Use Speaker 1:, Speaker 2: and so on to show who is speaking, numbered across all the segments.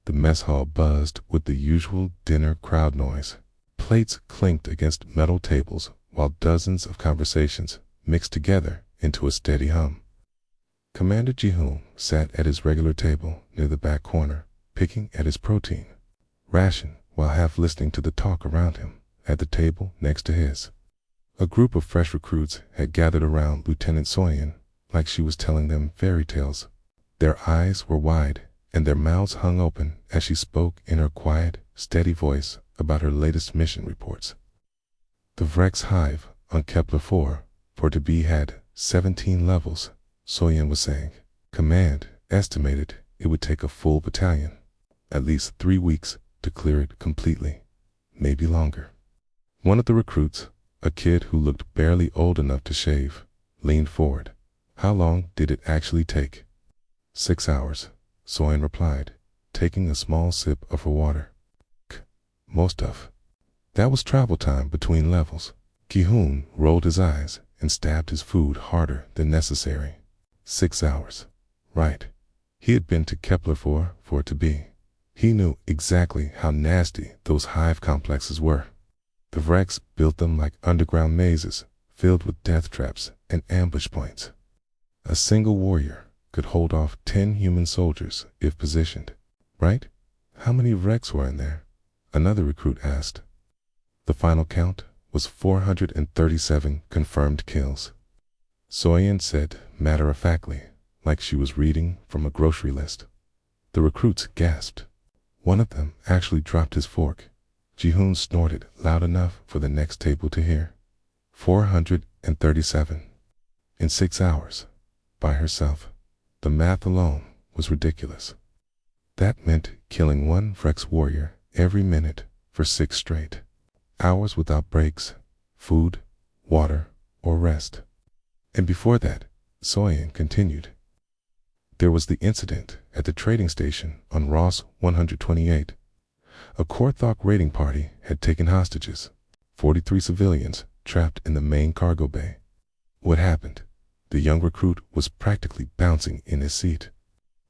Speaker 1: The mess hall buzzed with the usual dinner crowd noise. Plates clinked against metal tables while dozens of conversations mixed together into a steady hum. Commander Ji-hoon sat at his regular table near the back corner, picking at his protein ration while half listening to the talk around him at the table next to his. A group of fresh recruits had gathered around Lieutenant Soyeon like she was telling them fairy tales. Their eyes were wide and their mouths hung open as she spoke in her quiet, steady voice about her latest mission reports. The Vrex hive on Kepler-4 for to be had 17 levels, Soyeon was saying. Command estimated it would take a full battalion, at least 3 weeks, to clear it completely, maybe longer. One of the recruits, a kid who looked barely old enough to shave, leaned forward. How long did it actually take? 6 hours, Soyeon replied, taking a small sip of her water. Most of. That was travel time between levels. Ki-hoon rolled his eyes and stabbed his food harder than necessary. 6 hours. Right. He had been to Kepler-4 for it to be. He knew exactly how nasty those hive complexes were. The Vrex built them like underground mazes filled with death traps and ambush points. A single warrior could hold off 10 human soldiers if positioned. Right? How many Vrex were in there? Another recruit asked. The final count was 437 confirmed kills. Soyeon said matter-of-factly, like she was reading from a grocery list. The recruits gasped. One of them actually dropped his fork. Ji-hoon snorted loud enough for the next table to hear. 437. In 6 hours. By herself. The math alone was ridiculous. That meant killing one Vrex warrior every minute for 6 straight hours without breaks, food, water, or rest. And before that, Soyeon continued. There was the incident at the trading station on Ross 128. A Korthok raiding party had taken hostages, 43 civilians trapped in the main cargo bay. What happened? The young recruit was practically bouncing in his seat.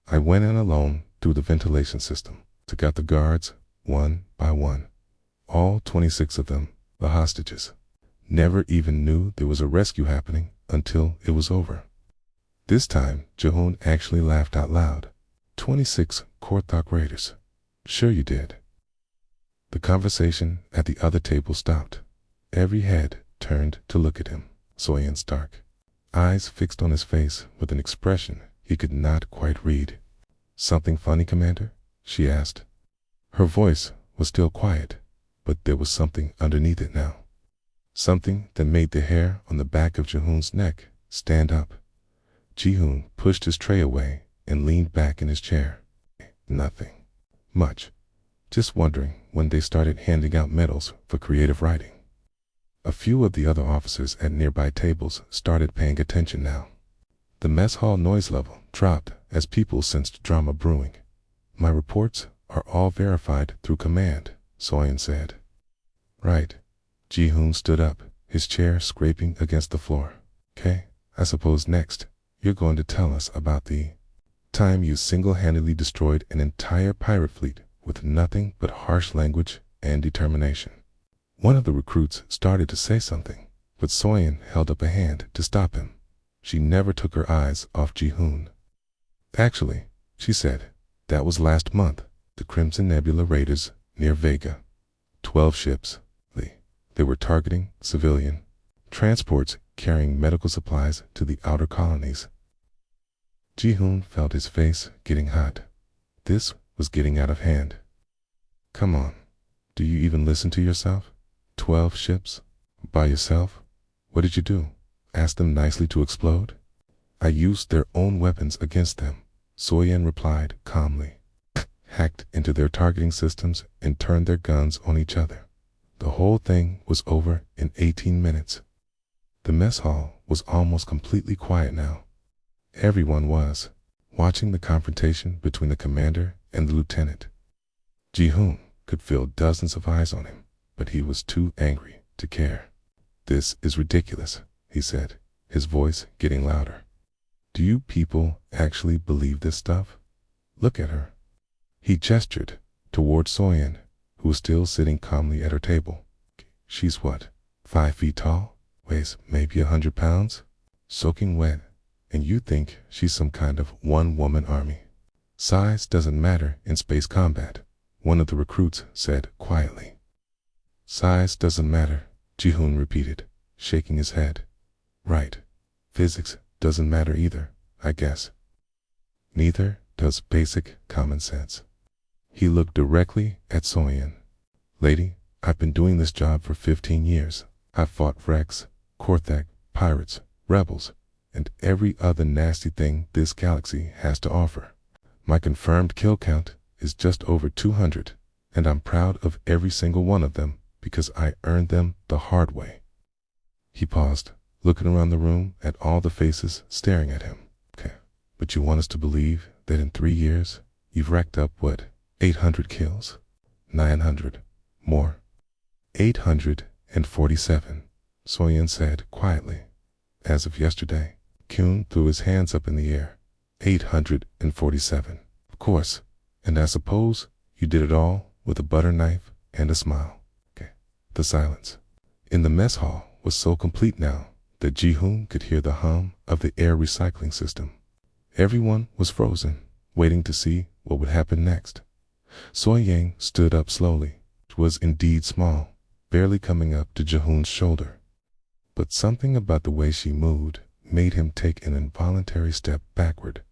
Speaker 1: I went in alone through the ventilation system, took out the guards one by one. All 26 of them, the hostages. Never even knew there was a rescue happening until it was over. This time, Ji-hoon actually laughed out loud. 26 Korthok raiders. Sure you did. The conversation at the other table stopped. Every head turned to look at him. Soyeon's dark eyes fixed on his face with an expression he could not quite read. Something funny, Commander? She asked. Her voice was still quiet, but there was something underneath it now. Something that made the hair on the back of Ji-hoon's neck stand up. Ji-hoon pushed his tray away and leaned back in his chair. Nothing. Much. Just wondering when they started handing out medals for creative writing. A few of the other officers at nearby tables started paying attention now. The mess hall noise level dropped as people sensed drama brewing. My reports are all verified through command, Soyeon said. Right. Ji-hoon stood up, his chair scraping against the floor. Okay, I suppose next, you're going to tell us about the time you single-handedly destroyed an entire pirate fleet with nothing but harsh language and determination. One of the recruits started to say something, but Soyeon held up a hand to stop him. She never took her eyes off Ji-hoon. Actually, she said, that was last month, the Crimson Nebula raiders near Vega. 12 ships. They were targeting civilian transports carrying medical supplies to the outer colonies. Ji-hoon felt his face getting hot. This was getting out of hand. Come on. Do you even listen to yourself? 12 ships? By yourself? What did you do? Ask them nicely to explode? I used their own weapons against them, Soyeon replied calmly. Hacked into their targeting systems and turned their guns on each other. The whole thing was over in 18 minutes. The mess hall was almost completely quiet now. Everyone was watching the confrontation between the commander and the lieutenant. Ji-hoon could feel dozens of eyes on him, but he was too angry to care. This is ridiculous, he said, his voice getting louder. Do you people actually believe this stuff? Look at her. He gestured toward Soyen, who was still sitting calmly at her table. She's what, 5 feet tall? Weighs maybe 100 pounds? Soaking wet, and you think she's some kind of one-woman army. Size doesn't matter in space combat, one of the recruits said quietly. Size doesn't matter, Ji-hoon repeated, shaking his head. Right. Physics doesn't matter either, I guess. Neither does basic common sense. He looked directly at Soyen. Lady, I've been doing this job for 15 years. I've fought Rex, Korthak, pirates, rebels, and every other nasty thing this galaxy has to offer. My confirmed kill count is just over 200, and I'm proud of every single one of them because I earned them the hard way. He paused, looking around the room at all the faces staring at him. Okay, but you want us to believe that in 3 years, you've racked up what, 800 kills? 900. More. 847, Soyen said quietly. As of yesterday, Kyun threw his hands up in the air. 847. Of course, and I suppose you did it all with a butter knife and a smile. Okay. The silence in the mess hall was so complete now that Ji-hoon could hear the hum of the air recycling system. Everyone was frozen, waiting to see what would happen next. Soyen stood up slowly. It was indeed small, barely coming up to Ji-hoon's shoulder. But something about the way she moved made him take an involuntary step backward.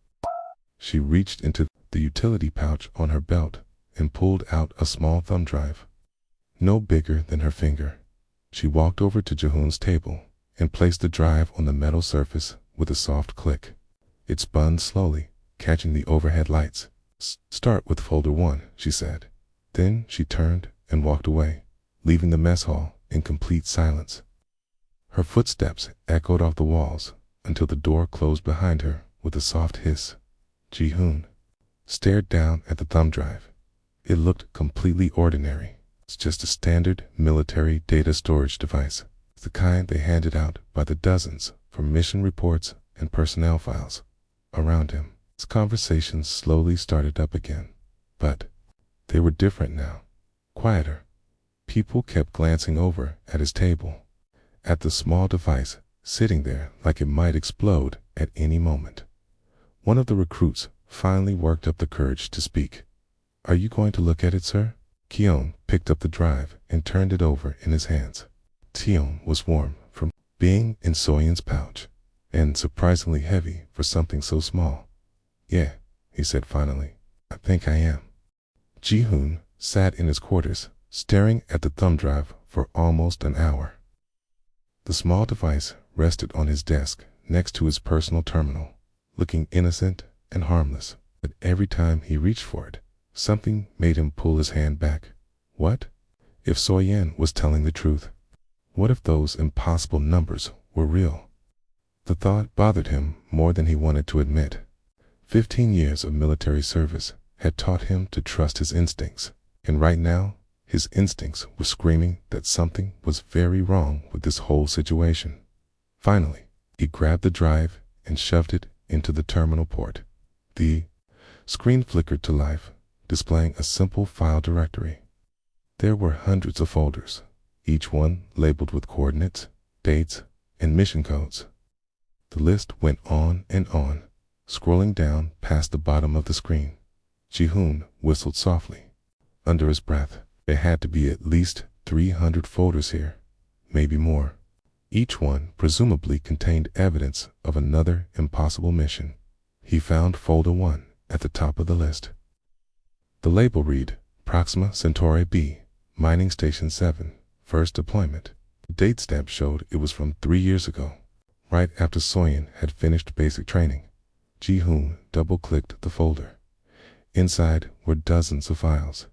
Speaker 1: She reached into the utility pouch on her belt and pulled out a small thumb drive. No bigger than her finger. She walked over to Ji-hoon's table and placed the drive on the metal surface with a soft click. It spun slowly, catching the overhead lights. Start with folder 1, she said. Then she turned and walked away, leaving the mess hall in complete silence. Her footsteps echoed off the walls until the door closed behind her with a soft hiss. Ji-hoon stared down at the thumb drive. It looked completely ordinary. It's just a standard military data storage device, the kind they handed out by the dozens for mission reports and personnel files. Around him, his conversations slowly started up again, but they were different now, quieter. People kept glancing over at his table, at the small device sitting there like it might explode at any moment. One of the recruits finally worked up the courage to speak. Are you going to look at it, sir? Kyun picked up the drive and turned it over in his hands. Tion was warm from being in Soyen's pouch, and surprisingly heavy for something so small. Yeah, he said finally. I think I am. Ji-hoon sat in his quarters, staring at the thumb drive for almost an hour. The small device rested on his desk next to his personal terminal, looking innocent and harmless, but every time he reached for it, something made him pull his hand back. What if Soyen was telling the truth? What if those impossible numbers were real? The thought bothered him more than he wanted to admit. 15 years of military service had taught him to trust his instincts, and right now, his instincts were screaming that something was very wrong with this whole situation. Finally, he grabbed the drive and shoved it into the terminal port. The screen flickered to life, displaying a simple file directory. There were hundreds of folders, each one labeled with coordinates, dates, and mission codes. The list went on and on, scrolling down past the bottom of the screen. Ji-hoon whistled softly. Under his breath, there had to be at least 300 folders here, maybe more. Each one presumably contained evidence of another impossible mission. He found folder 1 at the top of the list. The label read, Proxima Centauri B, Mining Station 7, First Deployment. The date stamp showed it was from 3 years ago, right after Soyen had finished basic training. Ji-hoon double-clicked the folder. Inside were dozens of files.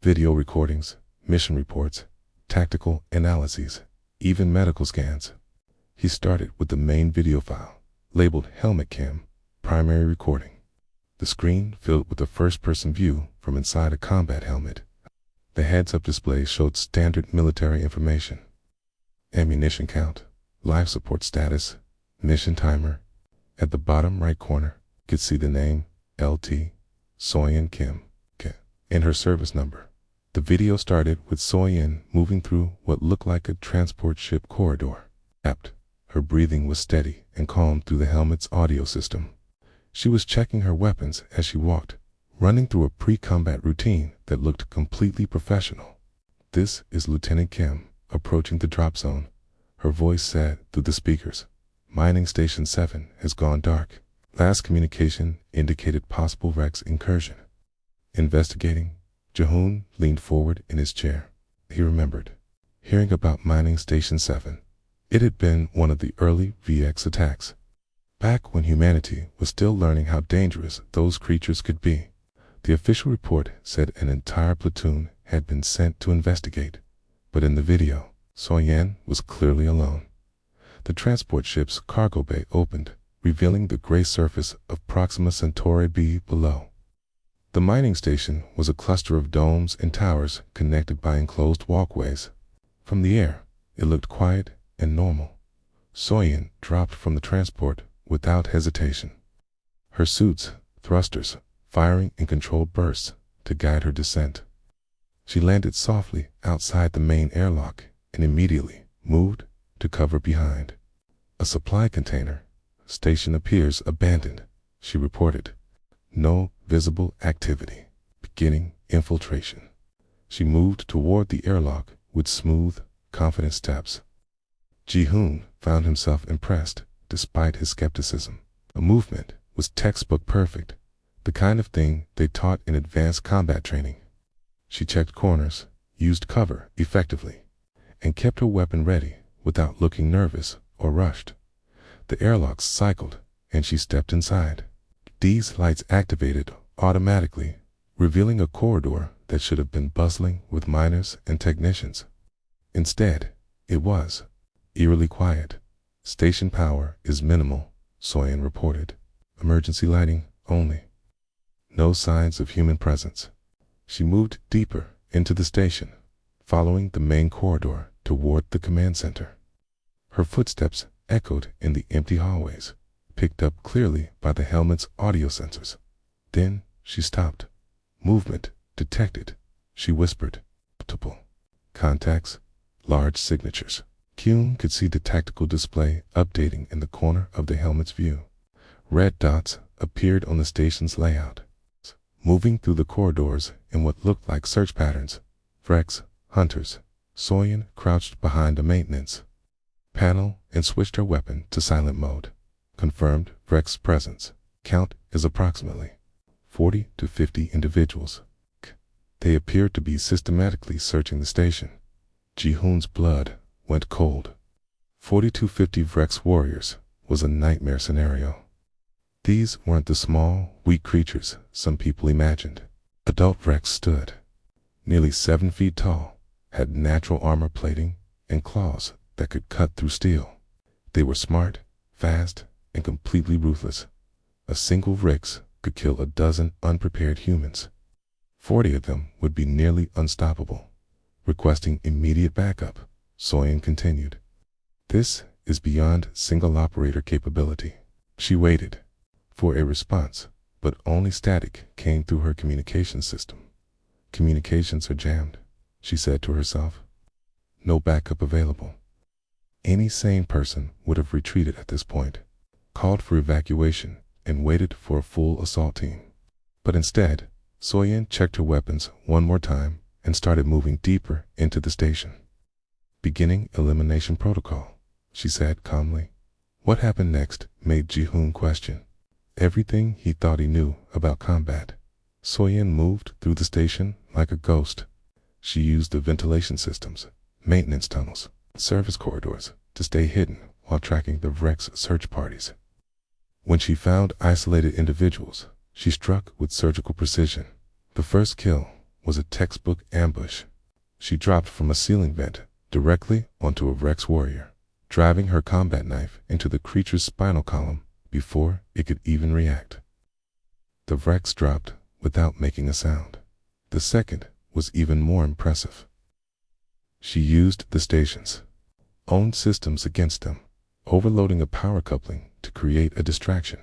Speaker 1: Video recordings, mission reports, tactical analyses, even medical scans. He started with the main video file, labeled Helmet Cam, Primary Recording. The screen filled with a first-person view from inside a combat helmet. The heads-up display showed standard military information. Ammunition count, life support status, mission timer. At the bottom right corner, you could see the name, LT, Soyen Kim. and her service number. The video started with Soyen moving through what looked like a transport ship corridor. Her breathing was steady and calm through the helmet's audio system. She was checking her weapons as she walked, running through a pre-combat routine that looked completely professional. "This is Lieutenant Kim, approaching the drop zone," her voice said through the speakers. "Mining Station 7 has gone dark." Last communication indicated possible Rex incursion. Investigating, Jihoon leaned forward in his chair. He remembered hearing about Mining Station 7. It had been one of the early VX attacks, back when humanity was still learning how dangerous those creatures could be. The official report said an entire platoon had been sent to investigate, but in the video, Soyen was clearly alone. The transport ship's cargo bay opened, revealing the gray surface of Proxima Centauri b below. The mining station was a cluster of domes and towers connected by enclosed walkways. From the air, it looked quiet and normal. Soyen dropped from the transport without hesitation. Her suits, thrusters, firing in controlled bursts to guide her descent. She landed softly outside the main airlock and immediately moved to cover behind. "A supply container. Station appears abandoned," she reported. "No visible activity. Beginning infiltration." She moved toward the airlock with smooth, confident steps. Jihoon found himself impressed despite his skepticism. The movement was textbook perfect, the kind of thing they taught in advanced combat training. She checked corners, used cover effectively, and kept her weapon ready without looking nervous or rushed. The airlocks cycled, and she stepped inside. These lights activated automatically, revealing a corridor that should have been bustling with miners and technicians. Instead, it was eerily quiet. "Station power is minimal," Soyen reported. "Emergency lighting only. No signs of human presence." She moved deeper into the station, following the main corridor toward the command center. Her footsteps echoed in the empty hallways, picked up clearly by the helmet's audio sensors. Then she stopped. "Movement detected," she whispered. "Multiple contacts, large signatures." Kyun could see the tactical display updating in the corner of the helmet's view. Red dots appeared on the station's layout, moving through the corridors in what looked like search patterns. Vrex, hunters. Soyen crouched behind a maintenance panel and switched her weapon to silent mode. Confirmed Vrex's presence. Count is approximately 40 to 50 individuals. They appeared to be systematically searching the station. Jihoon's blood went cold. 40 to 50 Vrex warriors was a nightmare scenario. These weren't the small, weak creatures some people imagined. Adult Vrex stood, nearly 7 feet tall, had natural armor plating and claws that could cut through steel. They were smart, fast, and completely ruthless. A single Vrex could kill a dozen unprepared humans. 40 of them would be nearly unstoppable. Requesting immediate backup, Soyen continued. "This is beyond single operator capability." She waited for a response, but only static came through her communication system. "Communications are jammed," she said to herself. "No backup available." Any sane person would have retreated at this point, called for evacuation, and waited for a full assault team. But instead, Soyen checked her weapons one more time and started moving deeper into the station. "Beginning elimination protocol," she said calmly. What happened next made Jihoon question everything he thought he knew about combat. Soyen moved through the station like a ghost. She used the ventilation systems, maintenance tunnels, service corridors to stay hidden while tracking the Vrex search parties. When she found isolated individuals, she struck with surgical precision. The first kill was a textbook ambush. She dropped from a ceiling vent directly onto a Vrex warrior, driving her combat knife into the creature's spinal column before it could even react. The Vrex dropped without making a sound. The second was even more impressive. She used the station's own systems against them, overloading a power coupling to create a distraction,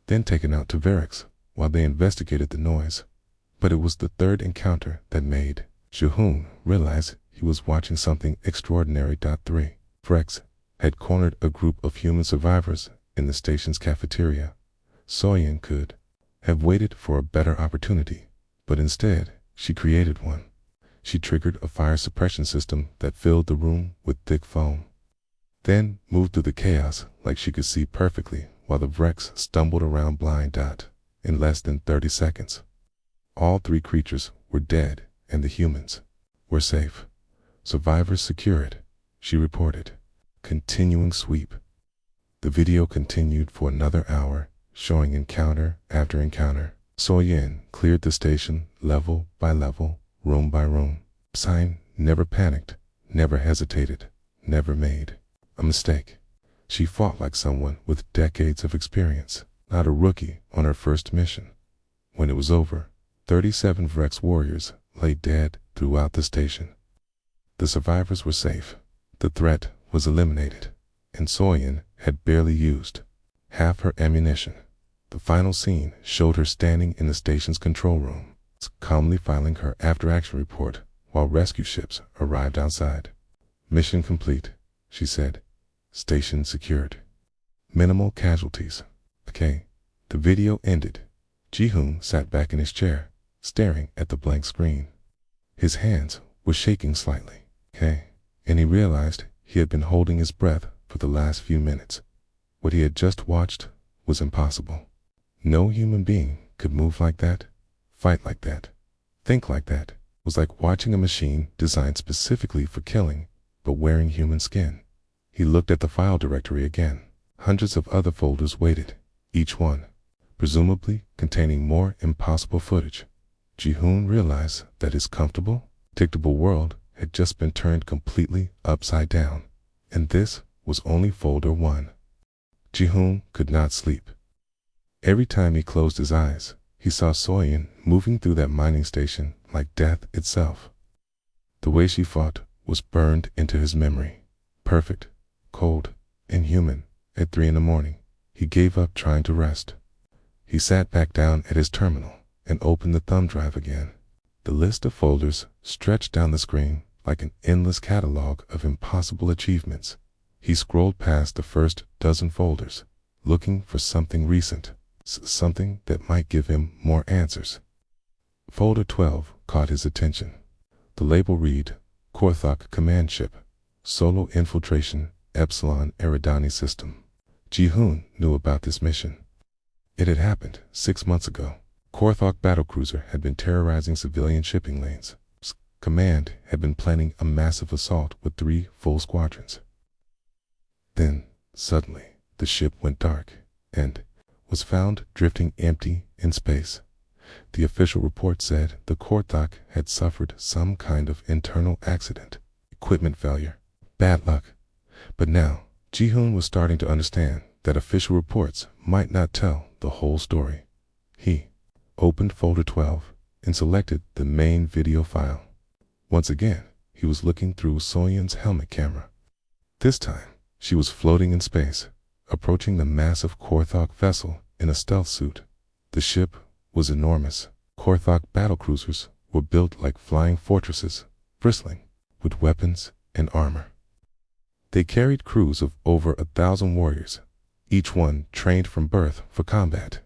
Speaker 1: then taken out to Varix while they investigated the noise. But it was the third encounter that made Ji-hoon realize he was watching something extraordinary. 3. Frex had cornered a group of human survivors in the station's cafeteria. Soyeon could have waited for a better opportunity, but instead she created one. She triggered a fire suppression system that filled the room with thick foam, then moved through the chaos like she could see perfectly while the Vrex stumbled around blind. In less than 30 seconds, all 3 creatures were dead and the humans were safe. Survivors secured, she reported. Continuing sweep. The video continued for another hour, showing encounter after encounter. Soyeon cleared the station level by level, room by room. Sign never panicked, never hesitated, never made a mistake. She fought like someone with decades of experience, not a rookie on her first mission. When it was over, 37 Vrex warriors lay dead throughout the station. The survivors were safe. The threat was eliminated, and Soyeon had barely used half her ammunition. The final scene showed her standing in the station's control room, calmly filing her after-action report while rescue ships arrived outside. Mission complete, she said. Station secured. Minimal casualties. Okay. The video ended. Ji-hoon sat back in his chair, staring at the blank screen. His hands were shaking slightly. Okay. And he realized he had been holding his breath for the last few minutes. What he had just watched was impossible. No human being could move like that, fight like that, think like that. It was like watching a machine designed specifically for killing, but wearing human skin. He looked at the file directory again. Hundreds of other folders waited, each one presumably containing more impossible footage. Ji-hoon realized that his comfortable, predictable world had just been turned completely upside down, and this was only folder 1. Ji-hoon could not sleep. Every time he closed his eyes, he saw Soyeon moving through that mining station like death itself. The way she fought was burned into his memory. Perfect, cold, and human. At 3 in the morning, he gave up trying to rest. He sat back down at his terminal and opened the thumb drive again. The list of folders stretched down the screen like an endless catalog of impossible achievements. He scrolled past the first dozen folders, looking for something recent, something that might give him more answers. Folder 12 caught his attention. The label read, Korthok Command Ship, Solo Infiltration, Epsilon Eridani System. Ji-hoon knew about this mission. It had happened 6 months ago. Korthok battlecruiser had been terrorizing civilian shipping lanes. Command had been planning a massive assault with 3 full squadrons. Then, suddenly, the ship went dark and was found drifting empty in space. The official report said the Korthok had suffered some kind of internal accident, equipment failure, bad luck. But now, Ji-hoon was starting to understand that official reports might not tell the whole story. He opened folder 12 and selected the main video file. Once again, he was looking through Soyeon's helmet camera. This time, she was floating in space, approaching the massive Korthok vessel in a stealth suit. The ship was enormous. Korthok battlecruisers were built like flying fortresses, bristling with weapons and armor. They carried crews of over 1,000 warriors, each one trained from birth for combat.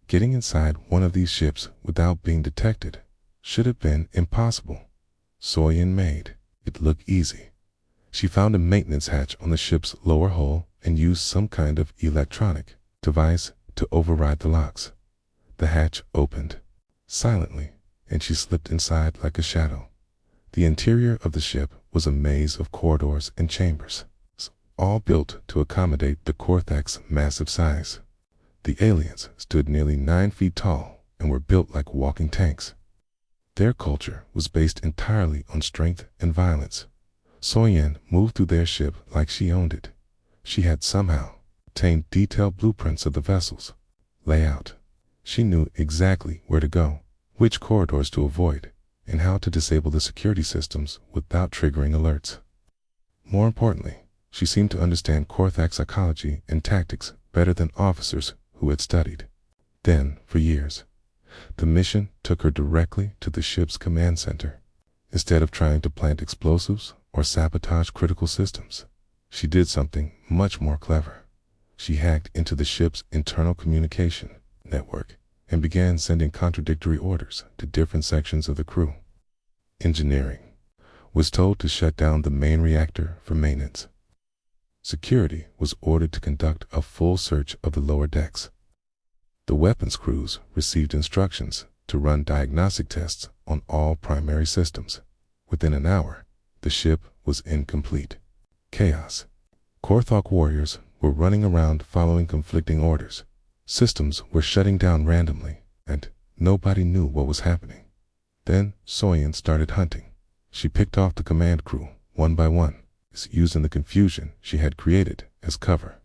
Speaker 1: Getting inside one of these ships without being detected should have been impossible. Soyeon made it look easy. She found a maintenance hatch on the ship's lower hull and used some kind of electronic device to override the locks. The hatch opened silently, and she slipped inside like a shadow. The interior of the ship was a maze of corridors and chambers, all built to accommodate the Korthok's massive size. The aliens stood nearly 9 feet tall and were built like walking tanks. Their culture was based entirely on strength and violence. Soyeon moved through their ship like she owned it. She had somehow obtained detailed blueprints of the vessel's layout. She knew exactly where to go, which corridors to avoid, and how to disable the security systems without triggering alerts. More importantly, she seemed to understand Korthok psychology and tactics better than officers who had studied them for years. The mission took her directly to the ship's command center. Instead of trying to plant explosives or sabotage critical systems, she did something much more clever. She hacked into the ship's internal communication network and began sending contradictory orders to different sections of the crew. Engineering was told to shut down the main reactor for maintenance. Security was ordered to conduct a full search of the lower decks. The weapons crews received instructions to run diagnostic tests on all primary systems. Within an hour, the ship was in complete chaos. Orc warriors were running around following conflicting orders. Systems were shutting down randomly, and nobody knew what was happening. Then Soyan started hunting. She picked off the command crew one by one, using the confusion she had created as cover.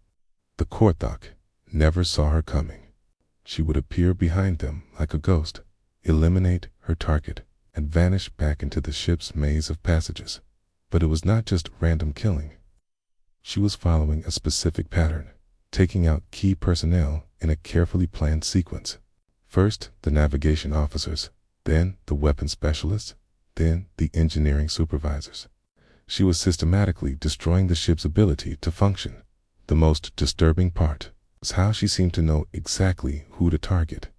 Speaker 1: The Korthok never saw her coming. She would appear behind them like a ghost, eliminate her target, and vanish back into the ship's maze of passages. But it was not just random killing. She was following a specific pattern, taking out key personnel in a carefully planned sequence. First, the navigation officers, then the weapons specialists, then the engineering supervisors. She was systematically destroying the ship's ability to function. The most disturbing part was how she seemed to know exactly who to target.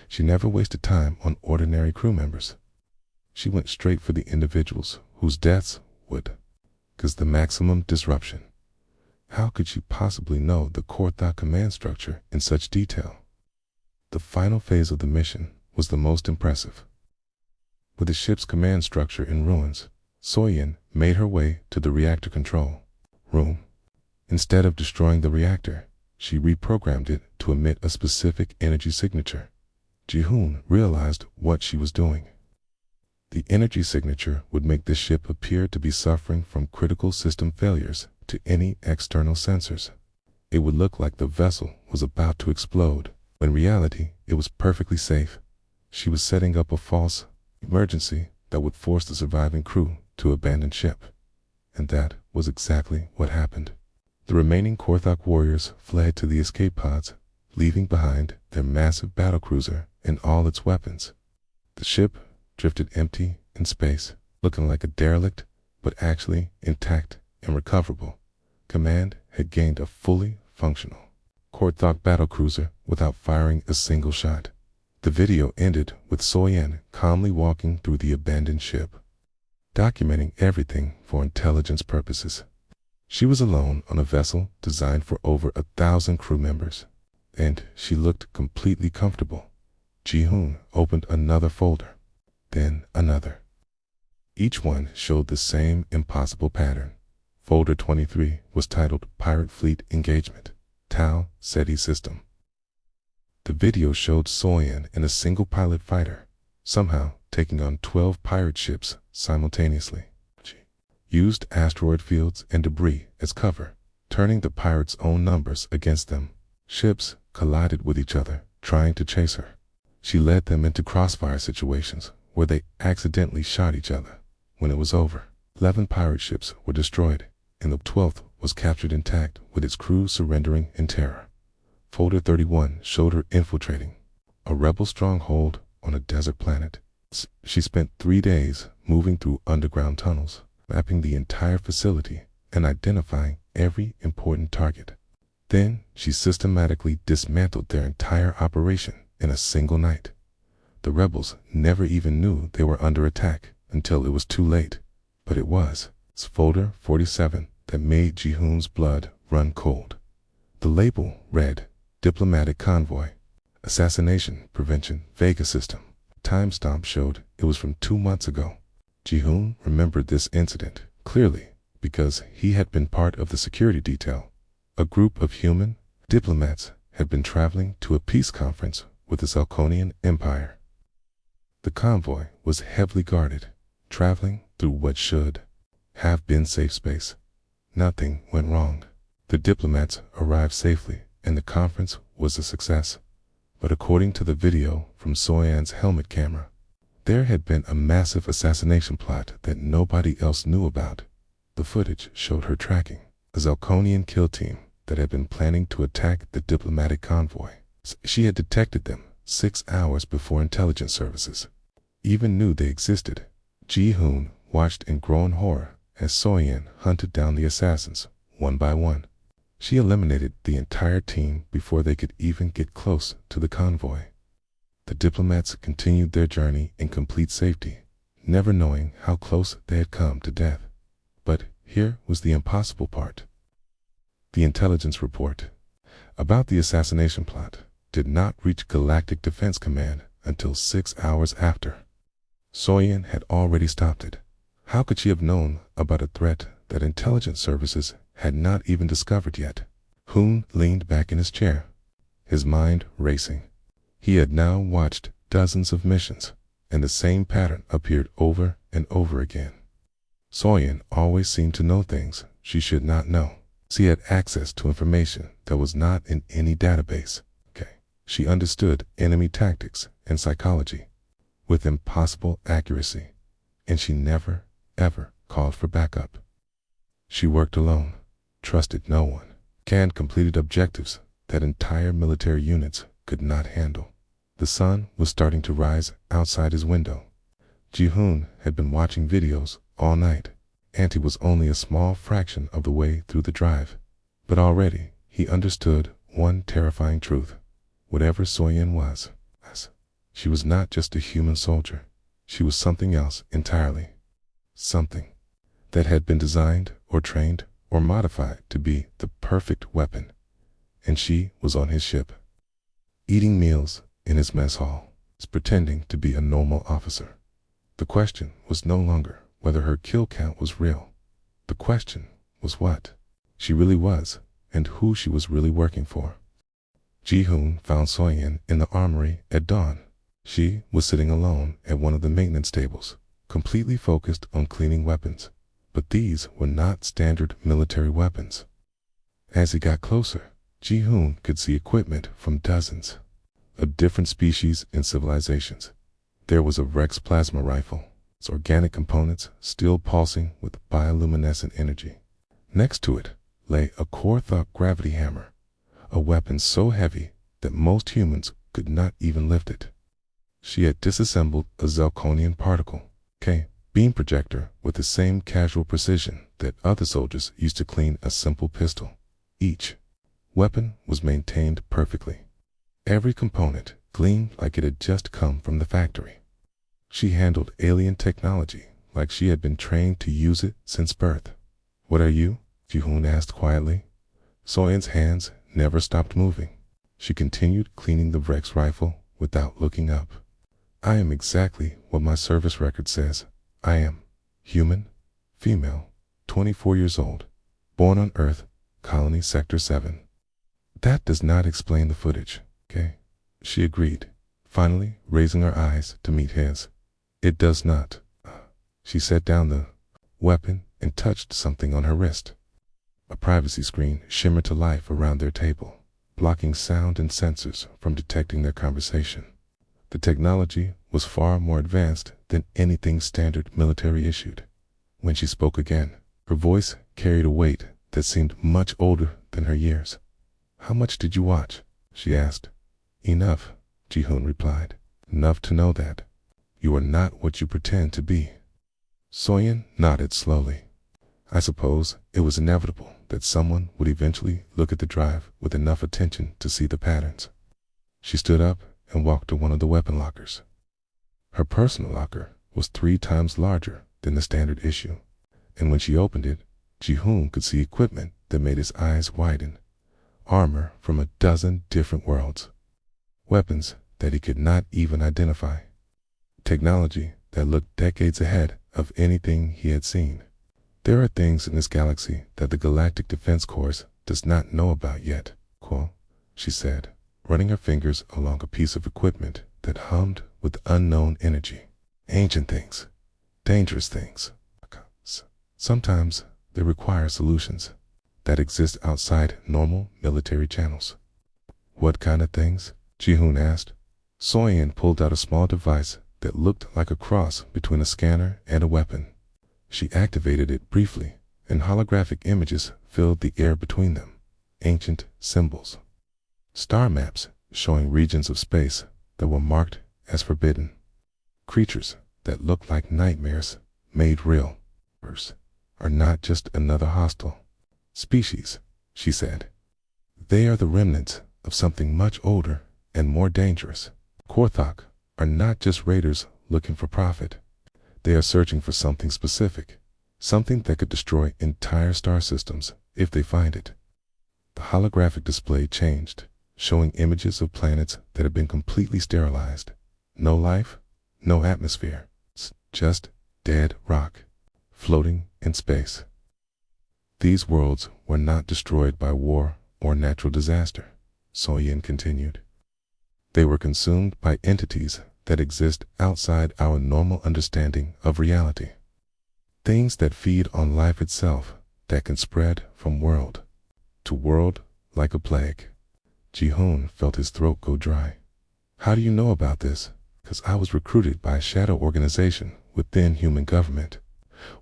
Speaker 1: She never wasted time on ordinary crew members. She went straight for the individuals whose deaths would cause the maximum disruption. How could she possibly know the Korthok command structure in such detail? The final phase of the mission was the most impressive. With the ship's command structure in ruins, Soyan made her way to the reactor control room. Instead of destroying the reactor, she reprogrammed it to emit a specific energy signature. Ji-hoon realized what she was doing. The energy signature would make the ship appear to be suffering from critical system failures to any external sensors. It would look like the vessel was about to explode. In reality, it was perfectly safe. She was setting up a false emergency that would force the surviving crew to abandon ship. And that was exactly what happened. The remaining Korthok warriors fled to the escape pods, leaving behind their massive battlecruiser and all its weapons. The ship drifted empty in space, looking like a derelict, but actually intact and recoverable. Command had gained a fully functional Korthok battlecruiser without firing a single shot. The video ended with Soyan calmly walking through the abandoned ship, documenting everything for intelligence purposes. She was alone on a vessel designed for over 1,000 crew members, and she looked completely comfortable. Ji-hoon opened another folder, then another. Each one showed the same impossible pattern. Folder 23 was titled Pirate Fleet Engagement, Tau SETI System. The video showed Soyan in a single pilot fighter, somehow taking on 12 pirate ships simultaneously. She used asteroid fields and debris as cover, turning the pirates' own numbers against them. Ships collided with each other, trying to chase her. She led them into crossfire situations where they accidentally shot each other. When it was over, 11 pirate ships were destroyed, and the 12th was captured intact with its crew surrendering in terror. Folder 31 showed her infiltrating a rebel stronghold on a desert planet. She spent 3 days moving through underground tunnels, mapping the entire facility and identifying every important target. Then she systematically dismantled their entire operation in a single night. The rebels never even knew they were under attack until it was too late. But it was Folder 47 that made Ji-hoon's blood run cold. The label read, Diplomatic Convoy, Assassination Prevention Vega System. Timestamp showed it was from 2 months ago. Ji-hoon remembered this incident clearly because he had been part of the security detail. A group of human diplomats had been traveling to a peace conference with the Zelkonian Empire. The convoy was heavily guarded, traveling through what should have been safe space. Nothing went wrong. The diplomats arrived safely and the conference was a success. But according to the video from Soyan's helmet camera, there had been a massive assassination plot that nobody else knew about. The footage showed her tracking a Zelkonian kill team that had been planning to attack the diplomatic convoy. She had detected them 6 hours before intelligence services even knew they existed. Ji-hoon watched in growing horror as So-yen hunted down the assassins, one by one. She eliminated the entire team before they could even get close to the convoy. The diplomats continued their journey in complete safety, never knowing how close they had come to death. But here was the impossible part. The intelligence report about the assassination plot did not reach Galactic Defense Command until 6 hours after. So-yen had already stopped it. How could she have known about a threat that intelligence services had not even discovered yet? Hoon leaned back in his chair, his mind racing. He had now watched dozens of missions, and the same pattern appeared over and over again. So-yen always seemed to know things she should not know. She had access to information that was not in any database. She understood enemy tactics and psychology with impossible accuracy, and she never, ever called for backup. She worked alone, trusted no one, and completed objectives that entire military units could not handle. The sun was starting to rise outside his window. Ji-hoon had been watching videos all night, and he was only a small fraction of the way through the drive. But already he understood one terrifying truth. Whatever So-yen was, she was not just a human soldier. She was something else entirely. Something that had been designed or trained or modified to be the perfect weapon. And she was on his ship, eating meals in his mess hall, pretending to be a normal officer. The question was no longer whether her kill count was real. The question was what she really was and who she was really working for. Ji-hoon found So-yen in the armory at dawn. She was sitting alone at one of the maintenance tables, completely focused on cleaning weapons. But these were not standard military weapons. As he got closer, Ji-hoon could see equipment from dozens of different species and civilizations. There was a Rex plasma rifle, its organic components still pulsing with bioluminescent energy. Next to it lay a Korthok gravity hammer, a weapon so heavy that most humans could not even lift it. She had disassembled a zirconian particle beam projector with the same casual precision that other soldiers used to clean a simple pistol. Each weapon was maintained perfectly. Every component gleamed like it had just come from the factory. She handled alien technology like she had been trained to use it since birth. "What are you?" Ji-hoon asked quietly. So-yen's hands never stopped moving. She continued cleaning the Rex rifle without looking up. "I am exactly what my service record says. I am human, female, 24 years old, born on Earth, Colony Sector 7. That does not explain the footage, she agreed, finally raising her eyes to meet his. "It does not." She set down the weapon and touched something on her wrist. A privacy screen shimmered to life around their table, blocking sound and sensors from detecting their conversation. The technology was far more advanced than anything standard military issued. When she spoke again, her voice carried a weight that seemed much older than her years. "How much did you watch?" she asked. "Enough," Ji-hoon replied. "Enough to know that you are not what you pretend to be." So-yen nodded slowly. I suppose it was inevitable that someone would eventually look at the drive with enough attention to see the patterns. She stood up and walked to one of the weapon lockers. Her personal locker was 3 times larger than the standard issue, and when she opened it, Ji-hoon could see equipment that made his eyes widen. Armor from a dozen different worlds. Weapons that he could not even identify. Technology that looked decades ahead of anything he had seen. "There are things in this galaxy that the Galactic Defense Corps does not know about yet," she said, running her fingers along a piece of equipment that hummed with unknown energy. "Ancient things, dangerous things. Sometimes they require solutions that exist outside normal military channels." "What kind of things?" Ji-hoon asked. So-yen pulled out a small device that looked like a cross between a scanner and a weapon. She activated it briefly, and holographic images filled the air between them. Ancient symbols. Star maps showing regions of space that were marked as forbidden. Creatures that looked like nightmares made real. Orcs are not just another hostile species, she said. They are the remnants of something much older and more dangerous. Orcs are not just raiders looking for profit. They are searching for something specific, something that could destroy entire star systems if they find it. The holographic display changed, showing images of planets that had been completely sterilized. No life, no atmosphere, just dead rock, floating in space. These worlds were not destroyed by war or natural disaster, Soyin continued. They were consumed by entities that exist outside our normal understanding of reality. Things that feed on life itself, that can spread from world to world like a plague. Ji-hoon felt his throat go dry. How do you know about this? Because I was recruited by a shadow organization within human government,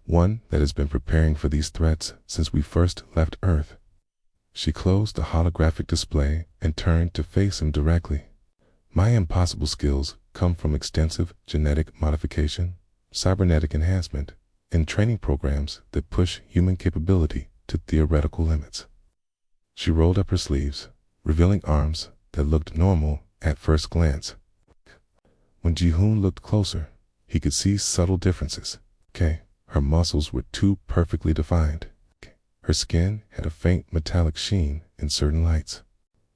Speaker 1: one that has been preparing for these threats since we first left Earth. She closed the holographic display and turned to face him directly. My impossible skills come from extensive genetic modification, cybernetic enhancement, and training programs that push human capability to theoretical limits. She rolled up her sleeves, revealing arms that looked normal at first glance. When Ji-hoon looked closer, he could see subtle differences. Her muscles were too perfectly defined. Her skin had a faint metallic sheen in certain lights.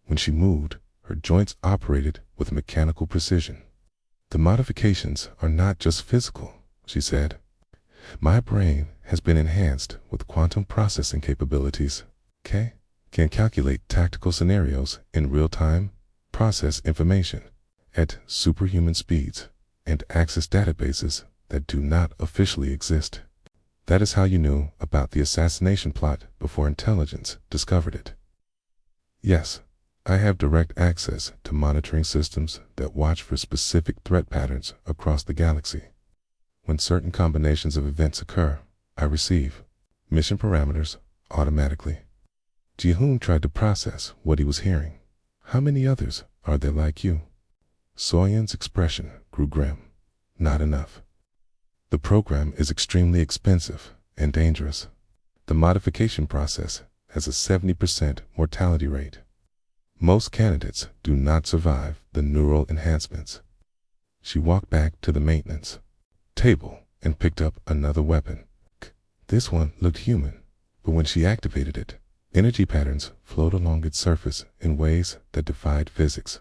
Speaker 1: When she moved, her joints operated with mechanical precision. The modifications are not just physical, she said. My brain has been enhanced with quantum processing capabilities. Can calculate tactical scenarios in real time, process information at superhuman speeds, and access databases that do not officially exist. That is how you knew about the assassination plot before intelligence discovered it. Yes, I have direct access to monitoring systems that watch for specific threat patterns across the galaxy. When certain combinations of events occur, I receive mission parameters automatically. Ji-hoon tried to process what he was hearing. How many others are there like you? Soyin's expression grew grim. Not enough. The program is extremely expensive and dangerous. The modification process has a 70% mortality rate. Most candidates do not survive the neural enhancements. She walked back to the maintenance table and picked up another weapon. This one looked human, but when she activated it, energy patterns flowed along its surface in ways that defied physics.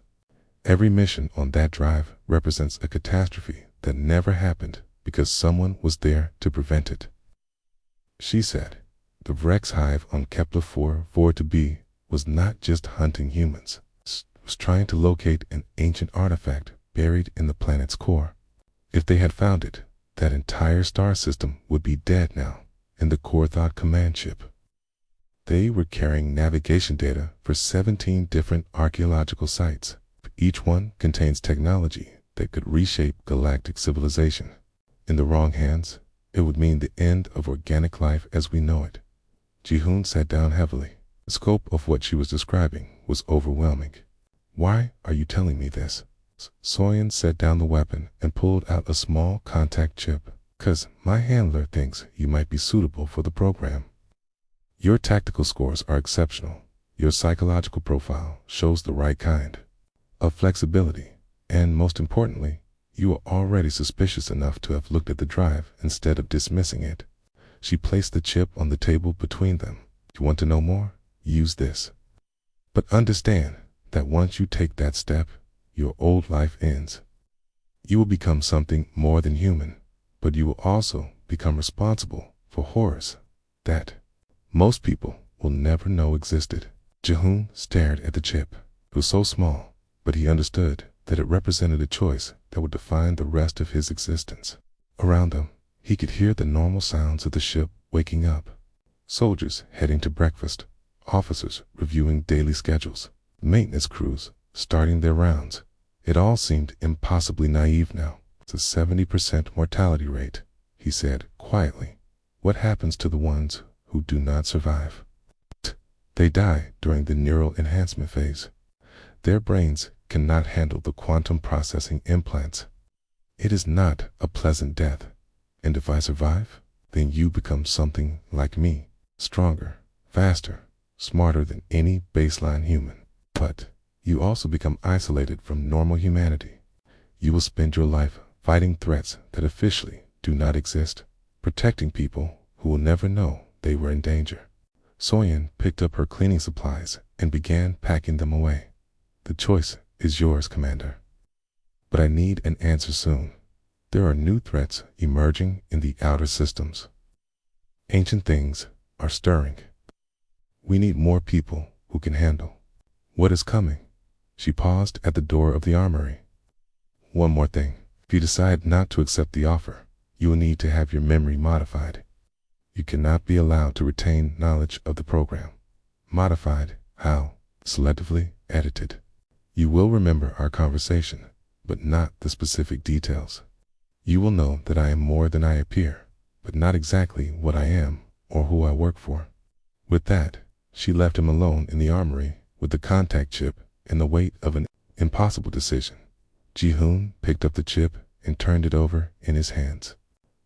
Speaker 1: Every mission on that drive represents a catastrophe that never happened because someone was there to prevent it. She said, the Rex hive on Kepler 442b was not just hunting humans. It was trying to locate an ancient artifact buried in the planet's core. If they had found it, that entire star system would be dead now in the core thought command chip. They were carrying navigation data for 17 different archaeological sites. Each one contains technology that could reshape galactic civilization. In the wrong hands, it would mean the end of organic life as we know it. Ji-hoon sat down heavily. The scope of what she was describing was overwhelming. Why are you telling me this? Soyin set down the weapon and pulled out a small contact chip. 'Cause my handler thinks you might be suitable for the program. Your tactical scores are exceptional. Your psychological profile shows the right kind of flexibility. And most importantly, you are already suspicious enough to have looked at the drive instead of dismissing it. She placed the chip on the table between them. You want to know more? Use this. But understand that once you take that step, your old life ends. You will become something more than human, but you will also become responsible for horrors that most people will never know existed. Ji-hoon stared at the chip. It was so small, but he understood that it represented a choice that would define the rest of his existence. Around him, he could hear the normal sounds of the ship waking up. Soldiers heading to breakfast, officers reviewing daily schedules, maintenance crews starting their rounds. It all seemed impossibly naive now. It's a 70% mortality rate, he said quietly. What happens to the ones who do not survive? They die during the neural enhancement phase. Their brains cannot handle the quantum processing implants. It is not a pleasant death, and if I survive, then you become something like me, stronger, faster, smarter than any baseline human. But you also become isolated from normal humanity. You will spend your life fighting threats that officially do not exist, protecting people who will never know they were in danger. Soyeon picked up her cleaning supplies and began packing them away. The choice is yours, Commander. But I need an answer soon. There are new threats emerging in the outer systems. Ancient things are stirring. We need more people who can handle what is coming. She paused at the door of the armory. One more thing. If you decide not to accept the offer, you will need to have your memory modified. You cannot be allowed to retain knowledge of the program. Modified? How? Selectively edited. You will remember our conversation, but not the specific details. You will know that I am more than I appear, but not exactly what I am or who I work for. With that, she left him alone in the armory with the contact chip and the weight of an impossible decision. Ji-hoon picked up the chip and turned it over in his hands.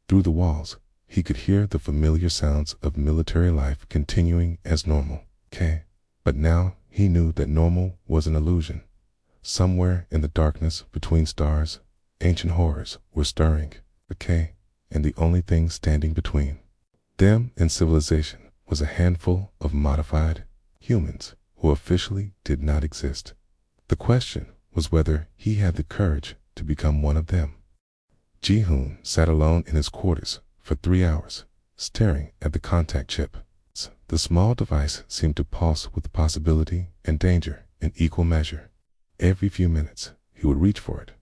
Speaker 1: Through the walls, he could hear the familiar sounds of military life continuing as normal. But now he knew that normal was an illusion. Somewhere in the darkness between stars, ancient horrors were stirring. And the only thing standing between them and civilization was a handful of modified humans who officially did not exist. The question was whether he had the courage to become one of them. Ji-hoon sat alone in his quarters for 3 hours, staring at the contact chip. The small device seemed to pulse with possibility and danger in equal measure. Every few minutes, he would reach for it,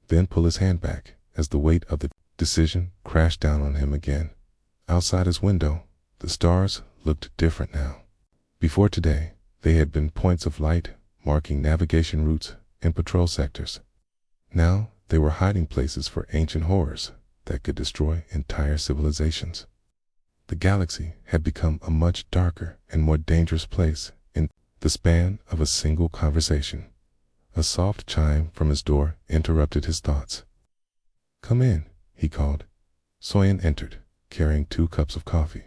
Speaker 1: then pull his hand back as the weight of the decision crashed down on him again. Outside his window, the stars looked different now. Before today, they had been points of light marking navigation routes and patrol sectors. Now they were hiding places for ancient horrors that could destroy entire civilizations. The galaxy had become a much darker and more dangerous place in the span of a single conversation. A soft chime from his door interrupted his thoughts. "Come in," he called. Soyeon entered, carrying 2 cups of coffee.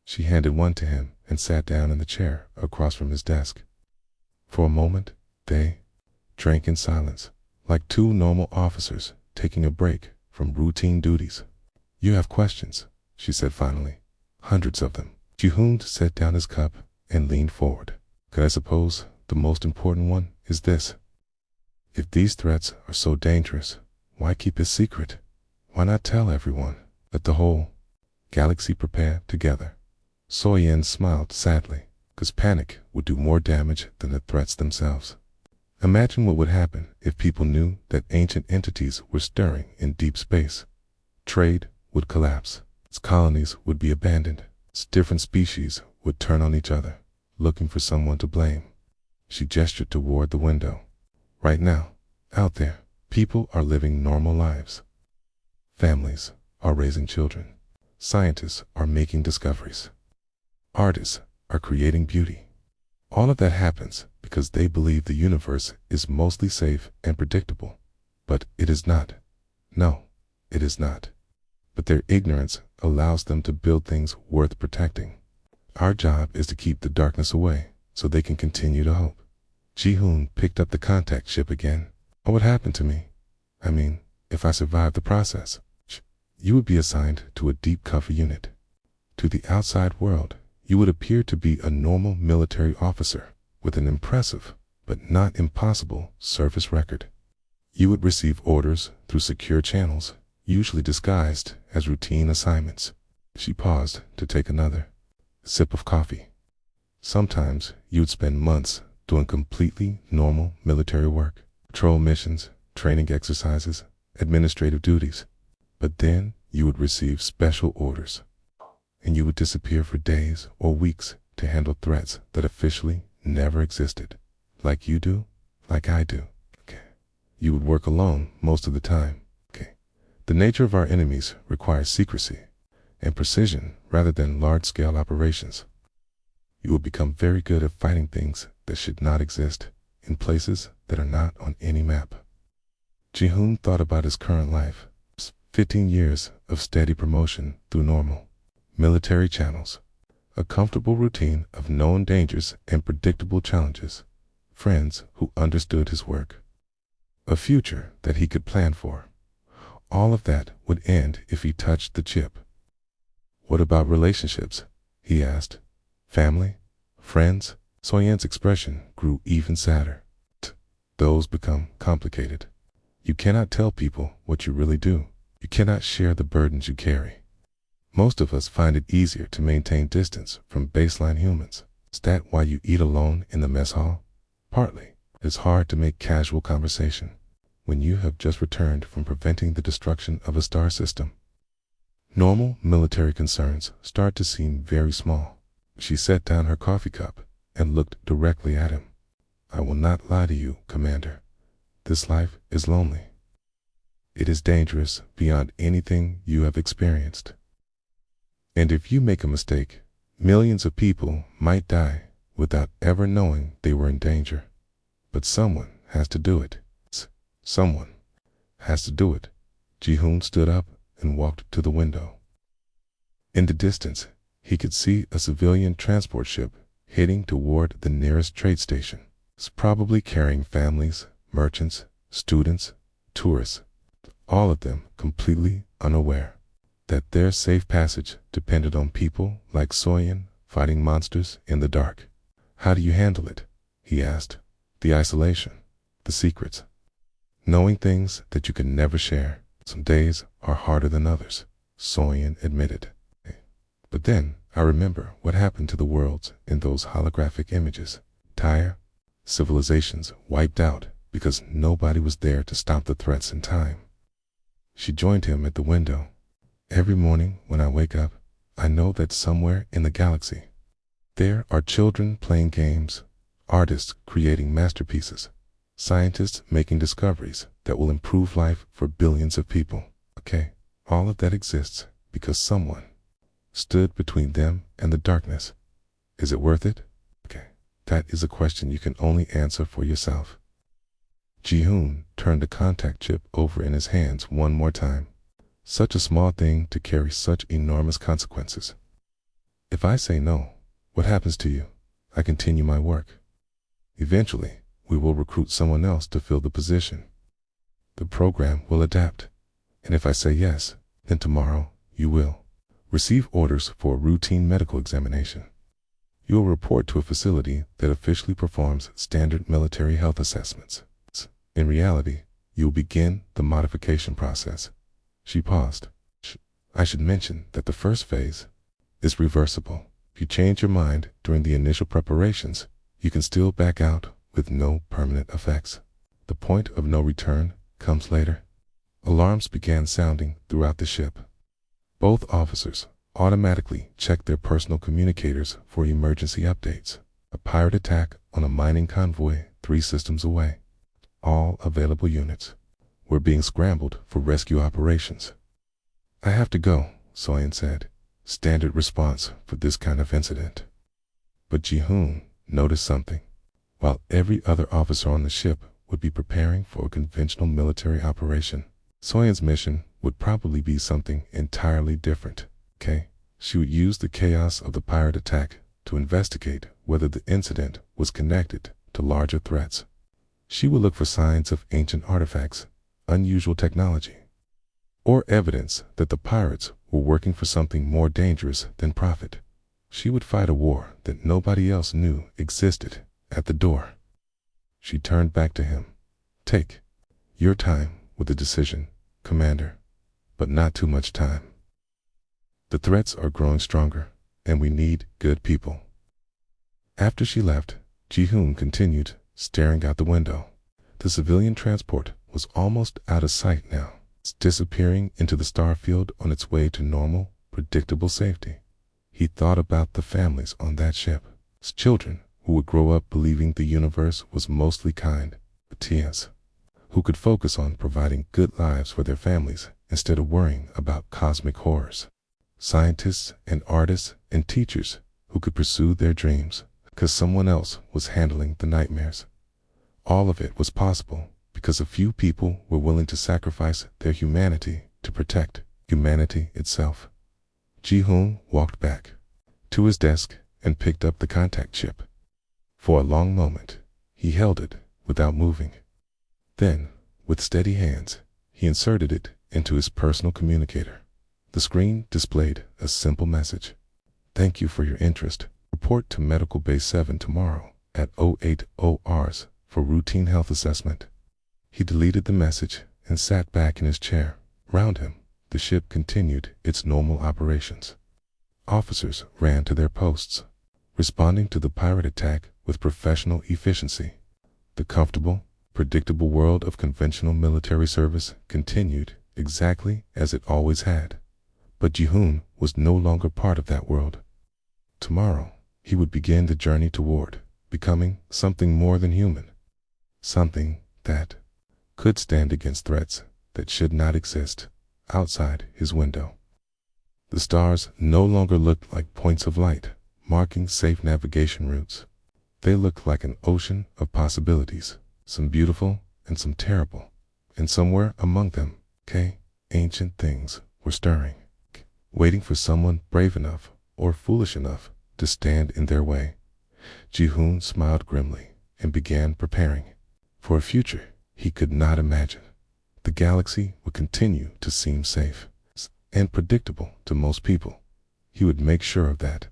Speaker 1: She handed one to him and sat down in the chair across from his desk. For a moment, they drank in silence, like 2 normal officers taking a break from routine duties. "You have questions," she said finally. "Hundreds of them." Ji-hoon set down his cup and leaned forward. "Could I suppose the most important one is this? If these threats are so dangerous, why keep it secret? Why not tell everyone? Let the whole galaxy prepare together." Soyeon smiled sadly, because panic would do more damage than the threats themselves. Imagine what would happen if people knew that ancient entities were stirring in deep space. Trade would collapse. Its colonies would be abandoned. Its different species would turn on each other, looking for someone to blame. She gestured toward the window. Right now, out there, people are living normal lives. Families are raising children. Scientists are making discoveries. Artists are creating beauty. All of that happens because they believe the universe is mostly safe and predictable. But it is not. No, it is not. But their ignorance allows them to build things worth protecting. Our job is to keep the darkness away so they can continue to hope. Ji-hoon picked up the contact chip again. "What would happen to me? I mean, if I survived the process, you would be assigned to a deep cover unit. To the outside world, you would appear to be a normal military officer with an impressive, but not impossible, service record. You would receive orders through secure channels, usually disguised as routine assignments." She paused to take another sip of coffee. "Sometimes you would spend months doing completely normal military work, patrol missions, training exercises, administrative duties. But then you would receive special orders, and you would disappear for days or weeks to handle threats that officially never existed. Like you do, like I do. You would work alone most of the time. The nature of our enemies requires secrecy and precision rather than large-scale operations. You will become very good at fighting things that should not exist in places that are not on any map. Ji-hoon thought about his current life. 15 years of steady promotion through normal military channels, a comfortable routine of known dangers and predictable challenges, friends who understood his work, a future that he could plan for. All of that would end if he touched the chip. What about relationships? He asked. Family? Friends? Soyeon's expression grew even sadder. Those become complicated. You cannot tell people what you really do. You cannot share the burdens you carry. Most of us find it easier to maintain distance from baseline humans. Is that why you eat alone in the mess hall? Partly. It's hard to make casual conversation when you have just returned from preventing the destruction of a star system. Normal military concerns start to seem very small. She set down her coffee cup and looked directly at him. I will not lie to you, Commander. This life is lonely. It is dangerous beyond anything you have experienced. And if you make a mistake, millions of people might die without ever knowing they were in danger. But someone has to do it. Someone has to do it. Ji-hoon stood up and walked to the window. In the distance, he could see a civilian transport ship heading toward the nearest trade station. It's probably carrying families, merchants, students, tourists, all of them completely unaware that their safe passage depended on people like Soyeon fighting monsters in the dark. How do you handle it? He asked. The isolation, the secrets, knowing things that you can never share. Some days are harder than others, Soyeon admitted. But then I remember what happened to the worlds in those holographic images. Entire civilizations wiped out because nobody was there to stop the threats in time. She joined him at the window. Every morning when I wake up, I know that somewhere in the galaxy, there are children playing games, artists creating masterpieces, scientists making discoveries that will improve life for billions of people. Okay, all of that exists because someone stood between them and the darkness. Is it worth it? Okay, that is a question you can only answer for yourself. Ji-hoon turned the contact chip over in his hands one more time. Such a small thing to carry such enormous consequences. If I say no, what happens to you? I continue my work. Eventually, we will recruit someone else to fill the position. The program will adapt. And if I say yes, then tomorrow you will receive orders for a routine medical examination. You will report to a facility that officially performs standard military health assessments. In reality, you will begin the modification process. She paused. I should mention that the first phase is reversible. If you change your mind during the initial preparations, you can still back out with no permanent effects. The point of no return comes later. Alarms began sounding throughout the ship. Both officers automatically checked their personal communicators for emergency updates. A pirate attack on a mining convoy 3 systems away. All available units were being scrambled for rescue operations. I have to go, Soyeon said. Standard response for this kind of incident. But Ji-hoon noticed something. While every other officer on the ship would be preparing for a conventional military operation, Soyeon's mission would probably be something entirely different. Okay? She would use the chaos of the pirate attack to investigate whether the incident was connected to larger threats. She would look for signs of ancient artifacts, unusual technology, or evidence that the pirates were working for something more dangerous than profit. She would fight a war that nobody else knew existed at the door. She turned back to him. Take your time with the decision, Commander, but not too much time. The threats are growing stronger, and we need good people. After she left, Ji-hoon continued, staring out the window. The civilian transport was almost out of sight now. It's disappearing into the star field on its way to normal, predictable safety. He thought about the families on that ship. His children who would grow up believing the universe was mostly kind, Matthias, who could focus on providing good lives for their families instead of worrying about cosmic horrors. Scientists and artists and teachers who could pursue their dreams because someone else was handling the nightmares. All of it was possible because a few people were willing to sacrifice their humanity to protect humanity itself. Ji-hoon walked back to his desk and picked up the contact chip. For a long moment, he held it without moving. Then, with steady hands, he inserted it into his personal communicator. The screen displayed a simple message. Thank you for your interest. Report to Medical Base 7 tomorrow at 080 hours for routine health assessment. He deleted the message and sat back in his chair. Round him, the ship continued its normal operations. Officers ran to their posts, responding to the pirate attack with professional efficiency. The comfortable, predictable world of conventional military service continued exactly as it always had. But Ji-hoon was no longer part of that world. Tomorrow, he would begin the journey toward becoming something more than human. Something that could stand against threats that should not exist outside his window. The stars no longer looked like points of light, marking safe navigation routes. They looked like an ocean of possibilities, some beautiful and some terrible. And somewhere among them, ancient things were stirring, waiting for someone brave enough or foolish enough to stand in their way. Ji-hoon smiled grimly and began preparing for a future he could not imagine. The galaxy would continue to seem safe and predictable to most people. He would make sure of that.